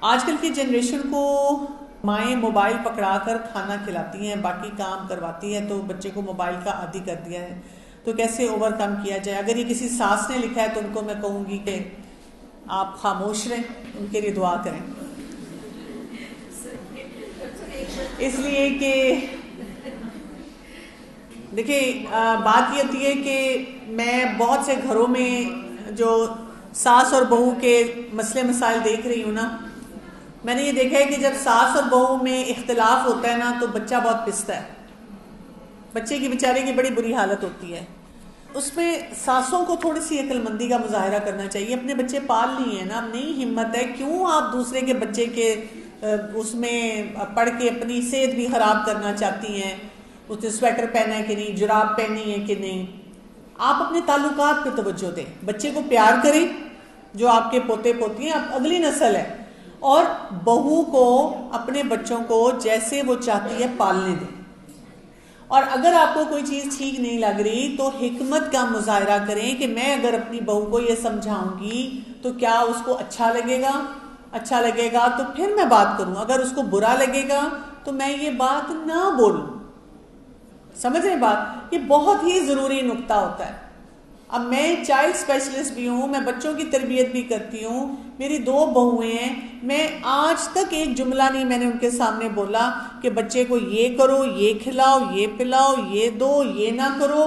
آج کل کی جنریشن کو مائیں موبائل پکڑا کر کھانا کھلاتی ہیں، باقی کام کرواتی ہیں، تو بچے کو موبائل کا عادی کر دیا ہے. تو کیسے اوور کم کیا جائے؟ اگر یہ کسی ساس نے لکھا ہے تو ان کو میں کہوں گی کہ آپ خاموش رہیں، ان کے لیے دعا کریں. اس لیے کہ دیکھیں بات یہ ہوتی ہے کہ میں بہت سے گھروں میں جو ساس اور بہو کے مسئلے مسائل دیکھ رہی ہوں نا، میں نے یہ دیکھا ہے کہ جب ساس اور بہو میں اختلاف ہوتا ہے نا تو بچہ بہت پستا ہے، بچے کی بیچارے کی بڑی بری حالت ہوتی ہے. اس میں ساسوں کو تھوڑی سی عقل مندی کا مظاہرہ کرنا چاہیے. اپنے بچے پال لیے ہیں نا، اب نہیں ہمت ہے، کیوں آپ دوسرے کے بچے کے اس میں پڑھ کے اپنی صحت بھی خراب کرنا چاہتی ہیں؟ اس نے سویٹر پہنا ہے کہ نہیں، جراب پہنی ہے کہ نہیں. آپ اپنے تعلقات پہ توجہ دیں، بچے کو پیار کریں، جو آپ کے پوتے پوتی ہیں، آپ اگلی نسل ہے. اور بہو کو اپنے بچوں کو جیسے وہ چاہتی ہے پالنے دیں. اور اگر آپ کو کوئی چیز ٹھیک نہیں لگ رہی تو حکمت کا مظاہرہ کریں کہ میں اگر اپنی بہو کو یہ سمجھاؤں گی تو کیا اس کو اچھا لگے گا؟ اچھا لگے گا تو پھر میں بات کروں، اگر اس کو برا لگے گا تو میں یہ بات نہ بولوں. سمجھ رہے بات؟ یہ بہت ہی ضروری نقطہ ہوتا ہے. اب میں چائلڈ اسپیشلسٹ بھی ہوں، میں بچوں کی تربیت بھی کرتی ہوں، میری 2 بہویں ہیں. میں آج تک ایک جملہ نہیں میں نے ان کے سامنے بولا کہ بچے کو یہ کرو، یہ کھلاؤ، یہ پلاؤ، یہ دو، یہ نہ کرو،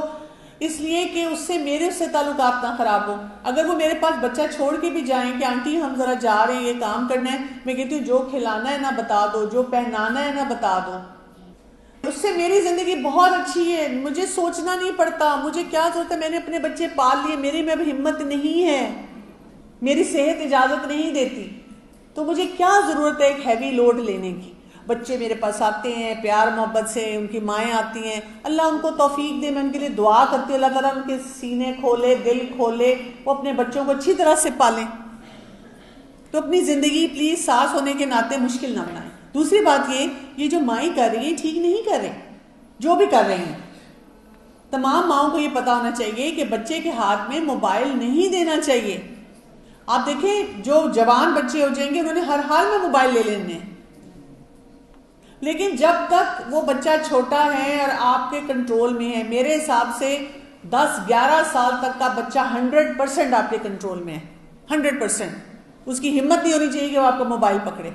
اس لیے کہ اس سے تعلقات نہ خراب ہو. اگر وہ میرے پاس بچہ چھوڑ کے بھی جائیں کہ آنٹی ہم ذرا جا رہے ہیں، یہ کام کرنا ہے، میں کہتی ہوں جو کھلانا ہے نا بتا دو، جو پہنانا ہے نا بتا دو. اس سے میری زندگی بہت اچھی ہے، مجھے سوچنا نہیں پڑتا. مجھے کیا ضرورت ہے، میں نے اپنے بچے پال لیے، میری میں اب ہمت نہیں ہے، میری صحت اجازت نہیں دیتی، تو مجھے کیا ضرورت ہے ایک ہیوی لوڈ لینے کی. بچے میرے پاس آتے ہیں پیار محبت سے، ان کی مائیں آتی ہیں، اللہ ان کو توفیق دے. میں ان کے لیے دعا کرتی ہوں اللہ تعالیٰ ان کے سینے کھولے، دل کھولے، وہ اپنے بچوں کو اچھی طرح سے پالیں. تو اپنی زندگی پلیز ساس ہونے کے ناطے مشکل نہ بنائیں. دوسری بات یہ جو مائیں کر رہی ہیں ٹھیک نہیں کر رہی، جو بھی کر رہی ہیں. تمام ماؤں کو یہ پتا ہونا چاہیے کہ بچے کے ہاتھ میں موبائل نہیں دینا چاہیے. آپ دیکھیں جو جوان بچے ہو جائیں گے انہوں نے ہر حال میں موبائل لے لینے ہیں، لیکن جب تک وہ بچہ چھوٹا ہے اور آپ کے کنٹرول میں ہے، میرے حساب سے 10-11 سال تک کا بچہ 100% آپ کے کنٹرول میں ہے. 100%. اس کی ہمت نہیں ہونی چاہیے کہ وہ آپ کا موبائل پکڑے.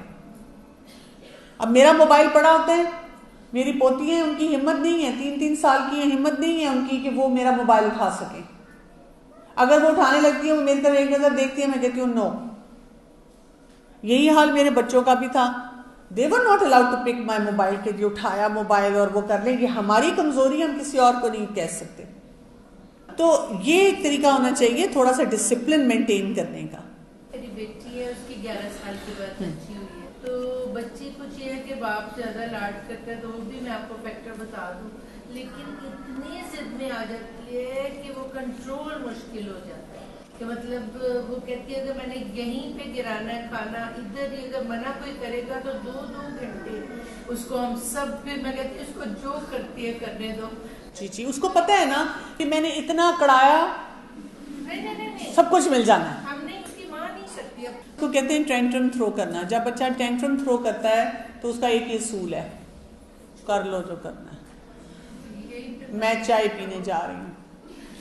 اب میرا موبائل پڑا ہوتا ہے، میری پوتی ہیں، ان کی ہمت نہیں ہے، 3 سال کی ہیں، ہمت نہیں ہے ان کی کہ وہ میرا موبائل اٹھا سکیں. اگر وہ اٹھانے لگتی ہے، وہ میری طرف ایک نظر دیکھتی ہے، میں کہتی ہوں نو. یہی حال میرے بچوں کا بھی تھا. they were not allowed to pick my mobile کہ جو اٹھایا موبائل اور وہ کر لیں. یہ ہماری کمزوری، ہم کسی اور کو نہیں کہہ سکتے. تو یہ ایک طریقہ ہونا چاہیے تھوڑا سا ڈسپلن مینٹین کرنے کا. میری بیٹی ہے، اس کی 11 سال کی بات اچھی ہوئی ہے، تو بچی کچھ یہ ہے کہ باپ زیادہ لاڈ کرتا ہے، تو وہ بھی میں آپ کو فیکٹر بتا دوں، لیکن اتنی ضد میں آ جاتی ہے کہ وہ کنٹرول مشکل ہو جاتا ہے. کہ مطلب وہ کہتی ہے اگر میں نے یہیں پہ گرانا ہے کھانا، ادھر ہی اگر منع کوئی کرے گا تو 2 گھنٹے اس کو ہم سب، پھر میں کہتی ہوں اس کو جو کرتی ہے کرنے دو. جی اس کو پتہ ہے نا کہ میں نے اتنا کڑایا سب کچھ مل جانا ہے. ہم نے اس کی ماں نہیں سکتی. اس کو کہتے ہیں ٹینٹرم تھرو کرنا. جب بچہ ٹینٹرم تھرو کرتا ہے تو اس کا ایک ہی اصول ہے، کر لو جو کرنا ہے. میں چائے پینے جا رہی ہوں،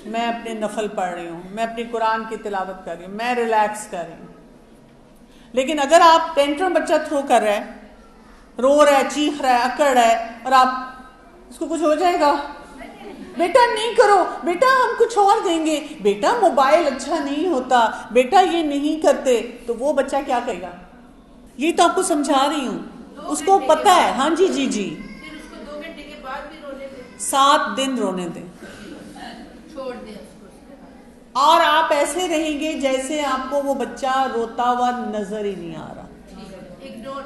میں اپنے نفل پڑھ رہی ہوں، میں اپنی قرآن کی تلاوت کر رہی ہوں، میں ریلیکس کر رہی ہوں. لیکن اگر آپ ٹینٹرم بچہ تھرو کر رہا ہے، رو رہا ہے، چیخ رہا ہے، اکڑ رہا ہے، اور آپ اس کو کچھ ہو جائے گا، بیٹا نہیں کرو، بیٹا ہم کچھ اور دیں گے، بیٹا موبائل اچھا نہیں ہوتا، بیٹا یہ نہیں کرتے، تو وہ بچہ کیا کہے گا؟ یہ تو آپ کو سمجھا رہی ہوں، اس کو پتہ ہے. ہاں جی پھر اس کو 2 گھنٹے کے بعد بھی رونے دیں، 7 دن رونے دیں، چھوڑ دیں اس کو. اور آپ ایسے رہیں گے جیسے آپ کو وہ بچہ روتا ہوا نظر ہی نہیں آ رہا. اگنور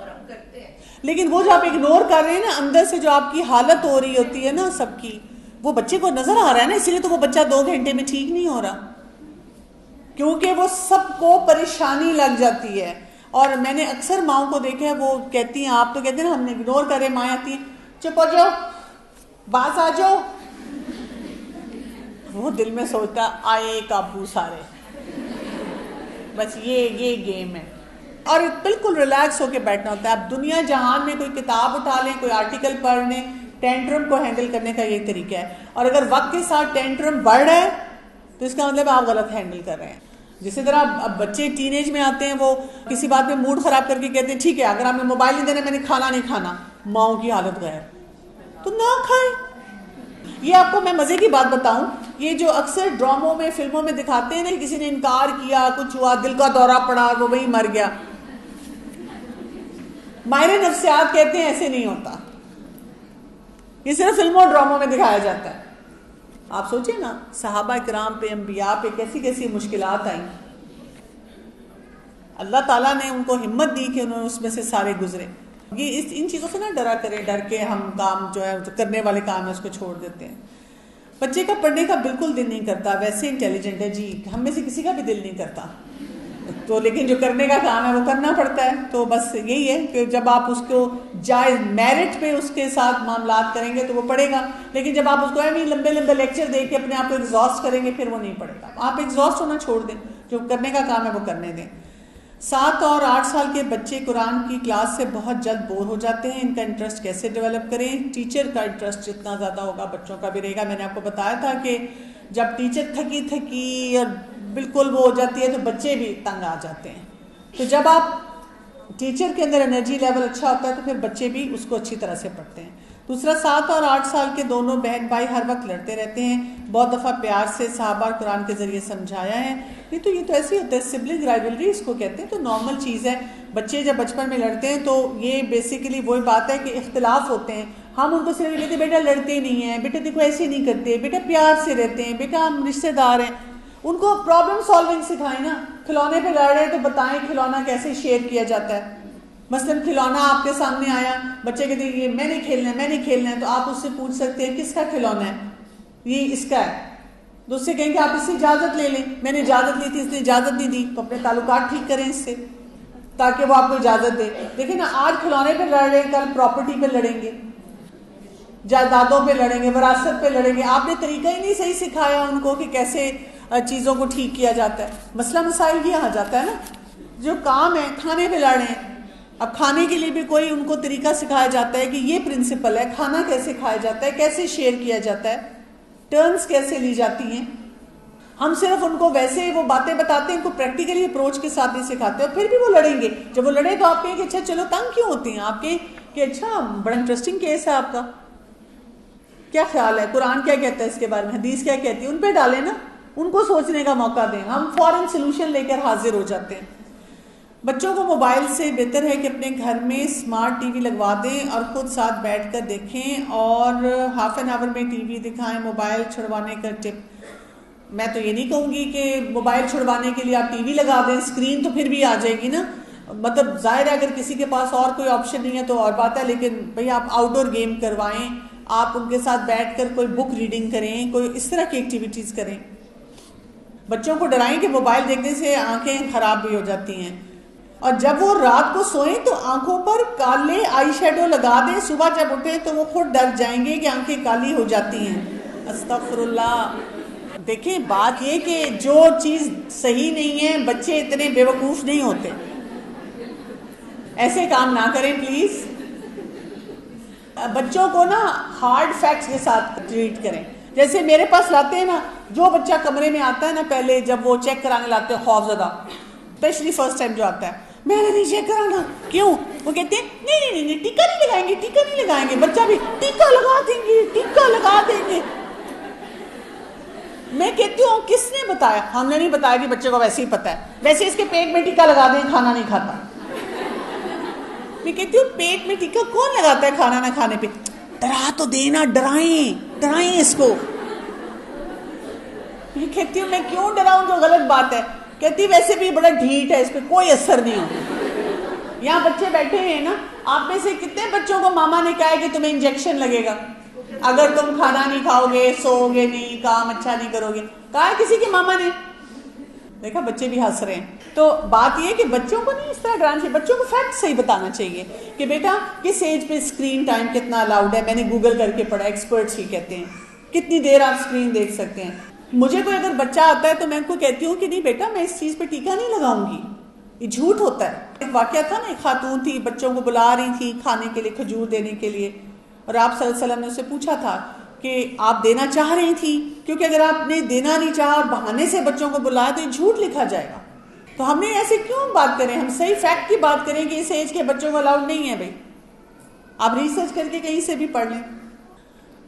ہم کرتے ہیں، لیکن وہ جو آپ اگنور کر رہے ہیں نا، اندر سے جو آپ کی حالت ہو رہی ہوتی ہے نا سب کی، وہ بچے کو نظر آ رہا ہے نا، اس لیے تو وہ بچہ 2 گھنٹے میں ٹھیک نہیں ہو رہا، کیونکہ وہ سب کو پریشانی لگ جاتی ہے. اور میں نے اکثر ماؤں کو دیکھا ہے، وہ کہتی ہیں، آپ تو کہتے ہیں نا ہم نے اگنور کرے، مائیں آتی ہیں چپ ہو جاؤ، باز آ جاؤ. وہ دل میں سوچتا آئے قابو سارے، بس یہ گیم ہے. اور بالکل ریلیکس ہو کے بیٹھنا ہوتا ہے. آپ دنیا جہان میں کوئی کتاب اٹھا لیں, کوئی آرٹیکل پڑھ لیں, ٹینٹرم کو ہینڈل کرنے کا یہی طریقہ ہے. اور اگر وقت کے ساتھ ٹینٹرم بڑھ رہا ہے تو اس کا مطلب آپ غلط ہینڈل کر رہے ہیں. جسی طرح اب بچے ٹین ایج میں آتے ہیں, وہ کسی بات پہ موڈ خراب کر کے کہتے ہیں ٹھیک ہے اگر آپ نے موبائل نہیں دینا میں نے کھانا نہیں کھانا, ماؤں کی حالت غیر, تو نہ کھائیں. یہ آپ کو میں مزے کی بات بتاؤں, یہ جو اکثر ڈراموں میں فلموں میں دکھاتے ہیں نا, کسی نے انکار کیا, کچھ ہوا, دل کا دورہ پڑا, وہ وہی مر گیا. ماہر نفسیات کہتے ہیں ایسے نہیں ہوتا, یہ صرف فلموں اور ڈراموں میں دکھایا جاتا ہے. آپ سوچیں نا صحابہ کرام پہ, انبیاء پہ کیسی کیسی مشکلات آئیں, اللہ تعالیٰ نے ان کو ہمت دی کہ انہوں نے اس میں سے سارے گزرے. یہ ان چیزوں سے نہ ڈرا کرے, ڈر کے ہم کام جو ہے کرنے والے کام ہے اس کو چھوڑ دیتے ہیں. بچے کا پڑھنے کا بالکل دل نہیں کرتا, ویسے انٹیلیجنٹ ہے جی, ہم میں سے کسی کا بھی دل نہیں کرتا, تو لیکن جو کرنے کا کام ہے وہ کرنا پڑتا ہے. تو بس یہی ہے کہ جب آپ اس کو جائز میرٹ پہ اس کے ساتھ معاملات کریں گے تو وہ پڑھے گا, لیکن جب آپ اس کو ایویں لمبے لمبے لیکچر دے کے اپنے آپ کو ایگزاسٹ کریں گے پھر وہ نہیں پڑھے گا. آپ ایگزاسٹ ہونا چھوڑ دیں, جو کرنے کا کام ہے وہ کرنے دیں. 7 اور 8 سال کے بچے قرآن کی کلاس سے بہت جلد بور ہو جاتے ہیں. ان کا انٹرسٹ کیسے ڈیولپ کریں؟ ٹیچر کا انٹرسٹ جتنا زیادہ ہوگا بچوں کا بھی رہے گا. میں نے آپ کو بتایا تھا کہ جب ٹیچر تھکی اور بالکل وہ ہو جاتی ہے تو بچے بھی تنگ آ جاتے ہیں. تو جب آپ ٹیچر کے اندر انرجی لیول اچھا ہوتا ہے تو پھر بچے بھی اس کو اچھی طرح سے پڑھتے ہیں. دوسرا, 7 اور 8 سال کے دونوں بہن بھائی ہر وقت لڑتے رہتے ہیں. بہت دفعہ پیار سے صحابہ اور قرآن کے ذریعے سمجھایا ہے. یہ تو ایسے ہی ہوتا ہے, سبلنگ رائیولری اس کو کہتے ہیں, تو نارمل چیز ہے. بچے جب بچپن میں لڑتے ہیں تو یہ بیسیکلی وہی بات ہے کہ اختلاف ہوتے ہیں. ہم ان کو صرف کہتے ہیں بیٹا لڑتے نہیں ہیں, بیٹا دیکھو ایسے نہیں کرتے, بیٹا پیار سے رہتے ہیں, بیٹا ہم رشتے دار ہیں. ان کو پرابلم سالونگ سکھائیں نا. کھلونے پہ لڑ رہے ہیں تو بتائیں کھلونا کیسے شیئر کیا جاتا ہے. مثلاً کھلونا آپ کے سامنے آیا, بچے کہتے ہیں یہ میں نہیں کھیلنا ہے, میں نہیں کھیلنا ہے, تو آپ اس سے پوچھ سکتے ہیں کس کا کھلونا ہے؟ یہ اس کا ہے. دوسرے کہیں کہ آپ اس سے اجازت لے لیں, میں نے اجازت لی تھی اس نے اجازت نہیں دی, تو اپنے تعلقات ٹھیک کریں اس سے تاکہ وہ آپ کو اجازت دے. دیکھیں نا, آج کھلونے پہ لڑ رہے ہیں, کل پراپرٹی پہ لڑیں گے, جائیدادوں پہ لڑیں گے, وراثت پہ لڑیں گے. آپ نے طریقہ ہی نہیں صحیح سکھایا ان کو کہ کیسے چیزوں کو ٹھیک کیا جاتا ہے. مسئلہ مسائل یہ آ جاتا ہے نا, جو کام ہے کھانے پہ لڑ رہے ہیں, اب کھانے کے لیے بھی کوئی ان کو طریقہ سکھایا جاتا ہے کہ یہ پرنسپل ہے, کھانا کیسے کھایا جاتا ہے, کیسے شیئر کیا جاتا ہے, ٹرنز کیسے لی جاتی ہیں. ہم صرف ان کو ویسے وہ باتیں بتاتے ہیں, ان کو پریکٹیکلی اپروچ کے ساتھ نہیں سکھاتے, اور پھر بھی وہ لڑیں گے. جب وہ لڑیں تو آپ کہیں کہ اچھا چلو تنگ کیوں ہوتے ہیں آپ کے, کہ اچھا بڑا انٹرسٹنگ کیس ہے آپ کا, کیا خیال ہے, قرآن کیا کہتا ہے اس کے بارے میں, حدیث کیا کہتی ہے, ان پہ ڈالیں نا, ان کو سوچنے کا موقع دیں. ہم فوراً سلوشن لے کر حاضر ہو جاتے ہیں. بچوں کو موبائل سے بہتر ہے کہ اپنے گھر میں اسمارٹ ٹی وی لگوا دیں اور خود ساتھ بیٹھ کر دیکھیں, اور ہاف این آور میں ٹی وی دکھائیں. موبائل چھڑوانے کا ٹپ, میں تو یہ نہیں کہوں گی کہ موبائل چھڑوانے کے لیے آپ ٹی وی لگا دیں, اسکرین تو پھر بھی آ جائے گی نا. مطلب ظاہر ہے اگر کسی کے پاس اور کوئی آپشن نہیں ہے تو اور بات ہے, لیکن بھئی آپ آؤٹ ڈور گیم کروائیں, آپ ان کے ساتھ بیٹھ کر کوئی بک ریڈنگ کریں, کوئی اس طرح کی ایکٹیویٹیز کریں. بچوں کو ڈرائیں کہ موبائل دیکھنے سے آنکھیں خراب بھی ہو جاتی ہیں, اور جب وہ رات کو سوئیں تو آنکھوں پر کالے آئی شیڈو لگا دیں, صبح جب اٹھیں تو وہ خود ڈر جائیں گے کہ آنکھیں کالی ہو جاتی ہیں. استغفر اللہ. دیکھیں بات یہ کہ جو چیز صحیح نہیں ہے, بچے اتنے بیوقوف نہیں ہوتے, ایسے کام نہ کریں پلیز. بچوں کو نا ہارڈ فیکٹس کے ساتھ ٹریٹ کریں. جیسے میرے پاس لاتے ہیں نا, جو بچہ کمرے میں آتا ہے نا پہلے جب وہ چیک کرانے لاتے ہیں خوف زدہ, اسپیشلی فرسٹ ٹائم جو آتا ہے, میں نے نہیں چیک کرانا, کیوں؟ وہ کہتے ہیں نہیں ٹیکا نہیں لگائیں گے, ٹیکا نہیں لگائیں گے. بچہ بھی ٹیکا لگا دیں گے, ٹیکا لگا دیں گے. میں کہتی ہوں کس نے بتایا؟ ہم نے نہیں بتایا کہ بچے کو ویسے ہی پتا ہے, ویسے اس کے پیٹ میں ٹیکا لگا دیں, کھانا نہیں کھاتا. میں کہتی ہوں پیٹ میں ٹیکا کون لگاتا ہے کھانا نہ کھانے پہ؟ ڈرا تو دینا, ڈرائیں اس کو. میں کہتی ہوں میں کیوں ڈراؤں, جو غلط بات ہے. کہتی ویسے بھی بڑا ڈھیٹ ہے, اس پہ کوئی اثر نہیں ہوتا. یہاں بچے بیٹھے ہیں نا, آپ میں سے کتنے بچوں کو ماما نے کہا ہے کہ تمہیں انجیکشن لگے گا اگر تم کھانا نہیں کھاؤ گے, سو گے نہیں, کام اچھا نہیں کرو گے؟ کہا ہے کسی کی ماما نے؟ دیکھا بچے بھی ہنس رہے ہیں. تو بات یہ کہ بچوں کو نہیں اس طرح ڈرانا چاہیے, بچوں کو فیکٹ صحیح بتانا چاہیے کہ بیٹا کس ایج پہ اسکرین ٹائم کتنا الاؤڈ ہے. میں نے گوگل کر کے پڑھا, ایکسپرٹس ہی کہتے ہیں کتنی دیر آپ اسکرین دیکھ سکتے ہیں. مجھے کوئی اگر بچہ آتا ہے تو میں ان کو کہتی ہوں کہ نہیں بیٹا میں اس چیز پہ ٹیکا نہیں لگاؤں گی, یہ جھوٹ ہوتا ہے. ایک واقعہ تھا نا، ایک خاتون تھی، بچوں کو بلا رہی تھی کھانے کے لیے، کھجور دینے کے لیے، اور آپ صلی اللہ علیہ وسلم نے اسے پوچھا تھا کہ آپ دینا چاہ رہی تھی، کیونکہ اگر آپ نے دینا نہیں چاہا اور بہانے سے بچوں کو بلایا تو یہ جھوٹ لکھا جائے گا. تو ہم نے ایسے کیوں بات کریں، ہم صحیح فیکٹ کی بات کریں کہ اس ایج کے بچوں کو الاؤڈ نہیں ہے. بھائی آپ ریسرچ کر کے کہیں سے بھی پڑھ لیں.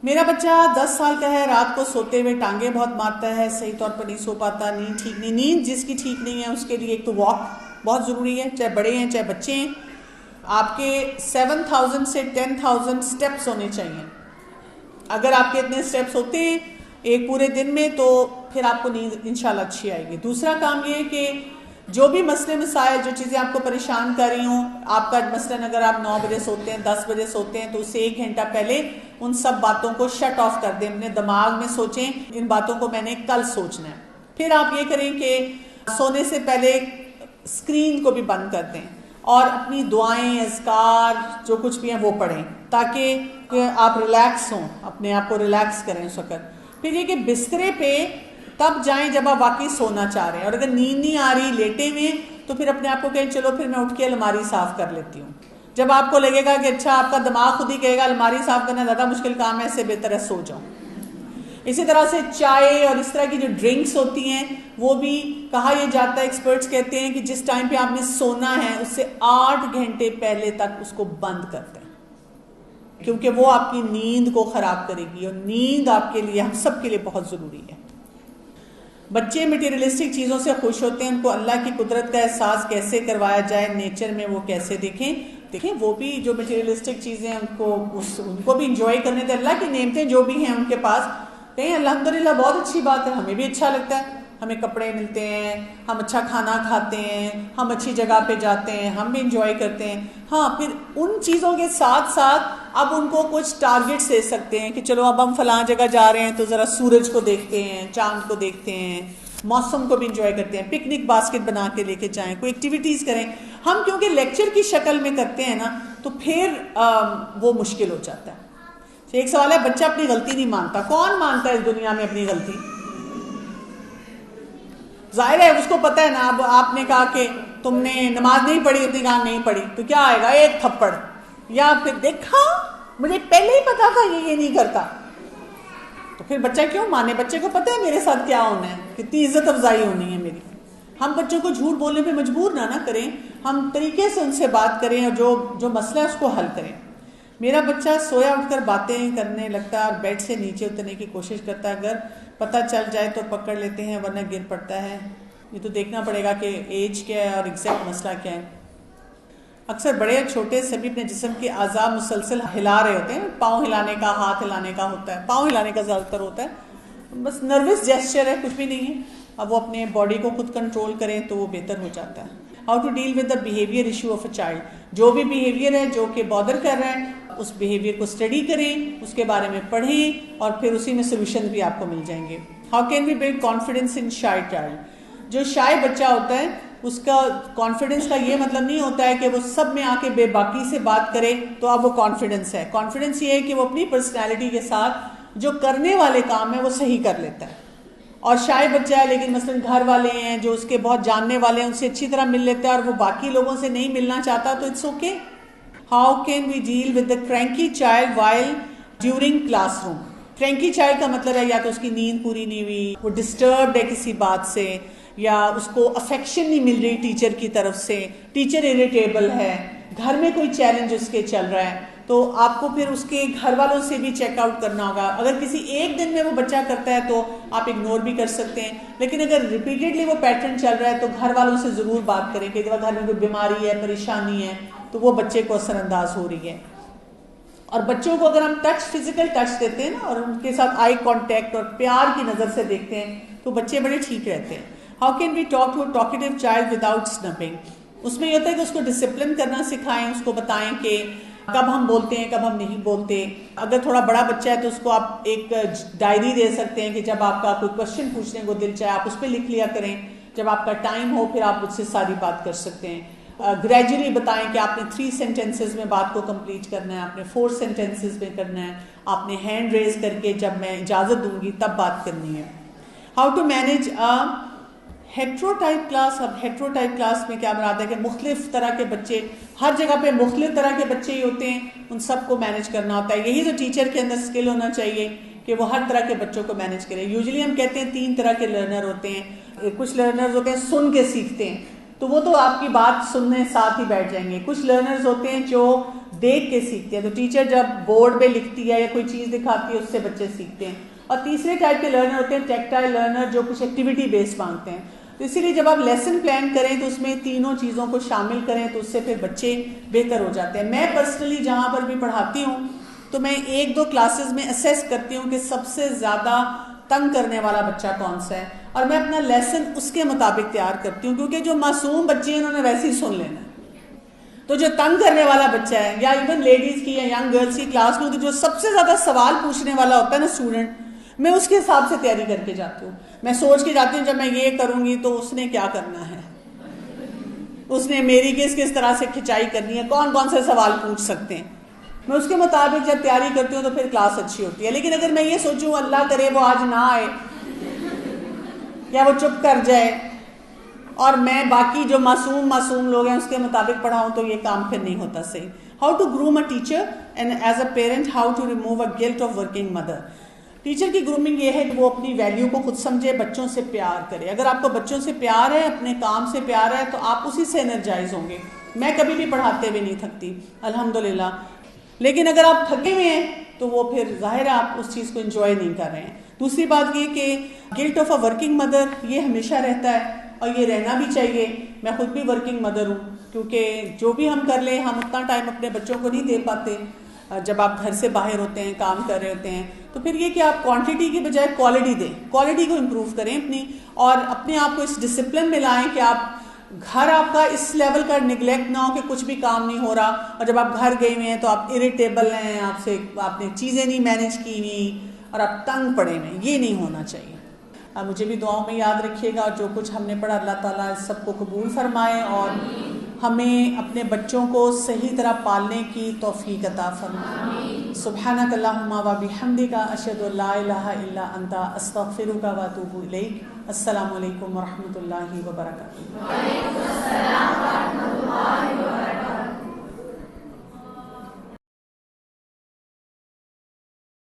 میرا بچہ 10 سال کا ہے، رات کو سوتے ہوئے ٹانگیں بہت مارتا ہے، صحیح طور پر نہیں سو پاتا، نیند ٹھیک نہیں. نیند جس کی ٹھیک نہیں ہے اس کے لیے ایک تو واک بہت ضروری ہے، چاہے بڑے ہیں چاہے بچے ہیں. آپ کے 7000 سے 10000 سٹیپس ہونے چاہیے. اگر آپ کے اتنے سٹیپس ہوتے ہیں ایک پورے دن میں تو پھر آپ کو نیند انشاءاللہ اچھی آئے گی. دوسرا کام یہ ہے کہ جو بھی مسئلے مسائل، جو چیزیں آپ کو پریشان کر رہی ہوں، آپ کا مثلاً اگر آپ 9 بجے سوتے ہیں، 10 بجے سوتے ہیں، تو اس سے 1 گھنٹہ پہلے ان سب باتوں کو شٹ آف کر دیں. اپنے دماغ میں سوچیں ان باتوں کو میں نے کل سوچنا ہے. پھر آپ یہ کریں کہ سونے سے پہلے اسکرین کو بھی بند کر دیں اور اپنی دعائیں، اذکار جو کچھ بھی ہیں وہ پڑھیں تاکہ آپ ریلیکس ہوں، اپنے آپ کو ریلیکس کریں اس وقت. پھر یہ کہ بسترے پہ تب جائیں جب آپ واقعی سونا چاہ رہے ہیں، اور اگر نیند نہیں آ رہی لیٹے ہوئے تو پھر اپنے آپ کو کہیں چلو پھر میں اٹھ کے الماری صاف کر لیتی ہوں. جب آپ کو لگے گا کہ اچھا آپ کا دماغ خود ہی کہے گا الماری صاف کرنا زیادہ مشکل کام ہے، اس سے بہتر ہے سو جاؤں. اسی طرح سے چائے اور اس طرح کی جو ڈرنکس ہوتی ہیں وہ بھی کہا یہ جاتا ہے، ایکسپرٹس کہتے ہیں کہ جس ٹائم پہ آپ نے سونا ہے اس سے 8 گھنٹے پہلے تک اس کو بند کر دیں، کیونکہ وہ آپ کی نیند کو خراب کرے گی، اور نیند آپ کے لیے، ہم سب کے لیے بہت ضروری ہے. بچے مٹیریلسٹک چیزوں سے خوش ہوتے ہیں، ان کو اللہ کی قدرت کا احساس کیسے کروایا جائے، نیچر میں وہ کیسے دیکھیں وہ بھی جو مٹیریلسٹک چیزیں ہیں ان کو بھی انجوائے کرنے دیں. اللہ کی نعمتیں جو بھی ہیں ان کے پاس کہیں الحمدللہ بہت اچھی بات ہے، ہمیں بھی اچھا لگتا ہے، ہمیں کپڑے ملتے ہیں، ہم اچھا کھانا کھاتے ہیں، ہم اچھی جگہ پہ جاتے ہیں، ہم بھی انجوائے کرتے ہیں. ہاں پھر ان چیزوں کے ساتھ ساتھ اب ان کو کچھ ٹارگٹس دے سکتے ہیں کہ چلو اب ہم فلاں جگہ جا رہے ہیں تو ذرا سورج کو دیکھتے ہیں، چاند کو دیکھتے ہیں، موسم کو بھی انجوائے کرتے ہیں، پکنک باسکٹ بنا کے لے کے جائیں، کوئی ایکٹیویٹیز کریں. ہم کیونکہ لیکچر کی شکل میں کرتے ہیں نا تو پھر وہ مشکل ہو جاتا ہے. ایک سوال ہے، بچہ اپنی غلطی نہیں مانتا. کون مانتا ہے اس دنیا میں اپنی غلطی؟ ظاہر ہے اس کو پتہ ہے نا. اب آپ نے کہا کہ تم نے نماز نہیں پڑھی، اتنی کہا نہیں پڑھی، تو کیا آئے گا؟ ایک تھپڑ، یا پھر دیکھا مجھے پہلے ہی پتا تھا یہ نہیں کرتا. تو پھر بچہ کیوں مانے؟ بچے کو پتہ ہے میرے ساتھ کیا ہونا ہے، کتنی عزت افزائی ہونی ہے میری. ہم بچوں کو جھوٹ بولنے پہ مجبور نہ کریں، ہم طریقے سے ان سے بات کریں اور جو مسئلہ ہے اس کو حل کریں. میرا بچہ سویا اٹھ کر باتیں کرنے لگتا ہے اور بیڈ سے نیچے اترنے کی کوشش کرتا ہے. اگر پتہ چل جائے تو پکڑ لیتے ہیں ورنہ گر پڑتا ہے. یہ تو دیکھنا پڑے گا کہ ایج کیا ہے اور ایگزیکٹ مسئلہ کیا ہے. اکثر بڑے اور چھوٹے سبھی اپنے جسم کے اعضاء مسلسل ہلا رہے ہوتے ہیں. پاؤں ہلانے کا، ہاتھ ہلانے کا ہوتا ہے، پاؤں ہلانے کا زیادہ تر ہوتا ہے، بس نروس جیسچر ہے، کچھ بھی نہیں ہے. اب وہ اپنے باڈی کو خود کنٹرول کریں تو وہ بہتر ہو جاتا ہے. How to deal with the behaviour issue of a child. جو بھی بیہیویئر ہے جو کہ بادر کر رہا ہے اس بیہیویئر کو اسٹڈی کریں، اس کے بارے میں پڑھیں اور پھر اسی میں سولوشن بھی آپ کو مل جائیں گے. How can we build confidence in shy child. جو شائے بچہ ہوتا ہے اس کا کانفیڈنس کا یہ مطلب نہیں ہوتا ہے کہ وہ سب میں آ کے بے باکی سے بات کرے تو اب وہ کانفیڈنس ہے. کانفیڈنس یہ ہے کہ وہ اپنی پرسنالٹی کے ساتھ جو کرنے والے کام ہیں وہ صحیح کر لیتا ہے. اور شائے بچہ ہے لیکن مثلاً گھر والے ہیں جو اس کے بہت جاننے والے ہیں ان سے اچھی طرح مل لیتا ہے اور وہ باقی لوگوں سے نہیں ملنا چاہتا تو it's okay. How can we deal with the cranky child while during classroom. Cranky child کا مطلب ہے یا تو اس کی نیند پوری نہیں ہوئی، وہ ڈسٹربڈ ہے کسی بات سے، یا اس کو افیکشن نہیں مل رہی ٹیچر کی طرف سے، ٹیچر اریٹیبل ہے، گھر میں کوئی چیلنج اس کے چل رہا ہے، تو آپ کو پھر اس کے گھر والوں سے بھی چیک آؤٹ کرنا ہوگا. اگر کسی ایک دن میں وہ بچہ کرتا ہے تو آپ اگنور بھی کر سکتے ہیں، لیکن اگر ریپیٹڈلی وہ پیٹرن چل رہا ہے تو گھر والوں سے ضرور بات کریں کہ اگر گھر میں کوئی بیماری ہے، پریشانی ہے تو وہ بچے کو اثر انداز ہو رہی ہے. اور بچوں کو اگر ہم فزیکل ٹچ دیتے ہیں نا اور ان کے ساتھ آئی کانٹیکٹ اور پیار کی نظر سے دیکھتے ہیں تو بچے بڑے ٹھیک رہتے ہیں. How can we talk to a talkative child without snapping. اس میں یہ ہوتا ہے کہ اس کو ڈسپلن کرنا سکھائیں، اس کو بتائیں کہ کب ہم بولتے ہیں کب ہم نہیں بولتے. اگر تھوڑا بڑا بچہ ہے تو اس کو آپ ایک ڈائری دے سکتے ہیں کہ جب آپ کا کوئی کوشچن پوچھنے کو دل چاہے آپ اس پہ لکھ لیا کریں، جب آپ کا ٹائم ہو پھر آپ اس سے ساری بات کر سکتے ہیں. گریجولی بتائیں کہ آپ نے 3 سینٹینسز میں بات کو کمپلیٹ کرنا ہے، آپ نے 4 سینٹینسز میں کرنا ہے، آپ نے ہینڈ ریز کر کے جب میں اجازت دوں گی تب بات کرنی ہے. How to manage hetero type class, اب ہیٹرو ٹائپ کلاس میں کیا مراد ہے کہ مختلف طرح کے بچے، ہر جگہ پہ مختلف طرح کے بچے ہی ہوتے ہیں، ان سب کو مینیج کرنا ہوتا ہے. یہی تو ٹیچر کے اندر اسکل ہونا چاہیے کہ وہ ہر طرح کے بچوں کو مینیج کرے. یوزلی ہم کہتے ہیں 3 طرح کے لرنر ہوتے ہیں. کچھ لرنرز ہوتے ہیں سن کے سیکھتے ہیں، تو وہ تو آپ کی بات سننے ساتھ ہی بیٹھ جائیں گے. کچھ لرنرز ہوتے ہیں جو دیکھ کے سیکھتے ہیں، تو ٹیچر جب بورڈ پہ لکھتی ہے یا کوئی چیز دکھاتی ہے اس سے بچے سیکھتے ہیں. اور تیسرے ٹائپ کے لرنر ہوتے ہیں ٹیکٹائل لرنر، جو کچھ ایکٹیویٹی بیس مانگتے ہیں. تو اسی لیے جب آپ لیسن پلان کریں تو اس میں تینوں چیزوں کو شامل کریں تو اس سے پھر بچے بہتر ہو جاتے ہیں. میں پرسنلی جہاں پر بھی پڑھاتی ہوں تو میں 1-2 کلاسز میں اسیس کرتی ہوں کہ سب سے زیادہ تنگ کرنے والا بچہ کون سا ہے، اور میں اپنا لیسن اس کے مطابق تیار کرتی ہوں، کیونکہ جو معصوم بچے ہیں انہوں نے ویسے ہی سن لینا ہے. تو جو تنگ کرنے والا بچہ ہے، یا ایون لیڈیز کی یا ینگ گرلس کی کلاس میں جو سب سے زیادہ سوال پوچھنے والا ہوتا ہے نا اسٹوڈنٹ، میں اس کے حساب سے تیاری کر کے جاتی ہوں. میں سوچ کے جاتی ہوں جب میں یہ کروں گی تو اس نے کیا کرنا ہے، اس نے میری کس طرح سے کھچائی کرنی ہے، کون کون سے سوال پوچھ سکتے ہیں. میں اس کے مطابق جب تیاری کرتی ہوں تو پھر کلاس اچھی ہوتی ہے. لیکن اگر میں یہ سوچوں اللہ کرے وہ آج نہ آئے یا وہ چپ کر جائے اور میں باقی جو معصوم لوگ ہیں اس کے مطابق پڑھاؤں تو یہ کام پھر نہیں ہوتا صحیح. How to groom a teacher and as a parent how to remove a guilt of working mother. Teacher کی گرومنگ یہ ہے کہ وہ اپنی ویلیو کو خود سمجھے، بچوں سے پیار کرے. اگر آپ کو بچوں سے پیار ہے، اپنے کام سے پیار ہے، تو آپ اسی سے انرجائز ہوں گے. میں کبھی بھی پڑھاتے ہوئے نہیں تھکتی الحمدللہ. لیکن اگر آپ تھکے ہوئے ہیں تو وہ پھر ظاہر ہے آپ اس چیز کو انجوائے نہیں کر رہے ہیں. دوسری بات یہ کہ guilt of a working mother یہ ہمیشہ رہتا ہے اور یہ رہنا بھی چاہیے. میں خود بھی ورکنگ مدر ہوں، کیونکہ جو بھی ہم کر لیں ہم اتنا ٹائم اپنے بچوں کو نہیں دے پاتے. جب آپ گھر سے باہر ہوتے ہیں، کام کر رہے ہوتے ہیں، تو پھر یہ کہ آپ کوانٹٹی کی بجائے کوالٹی دیں، کوالٹی کو امپروو کریں اپنی، اور اپنے آپ کو اس ڈسپلن میں لائیں کہ آپ گھر آپ کا اس لیول کا نگلیکٹ نہ ہو کہ کچھ بھی کام نہیں ہو رہا، اور جب آپ گھر گئے ہوئے ہیں تو آپ اریٹیبل ہیں، آپ نے چیزیں نہیں مینیج کی ہوئی اور آپ تنگ پڑے ہوئے ہیں. یہ نہیں ہونا چاہیے. مجھے بھی دعاؤں میں یاد رکھیے گا، اور جو کچھ ہم نے پڑھا اللہ تعالیٰ سب کو قبول فرمائے اور ہمیں اپنے بچوں کو صحیح طرح پالنے کی توفیق عطا فرمائے. سبحانک اللہم و بحمدک اشہد ان لا الہ الا انت استغفرک و اتوب الیک. السلام علیکم ورحمۃ اللہ وبرکاتہ.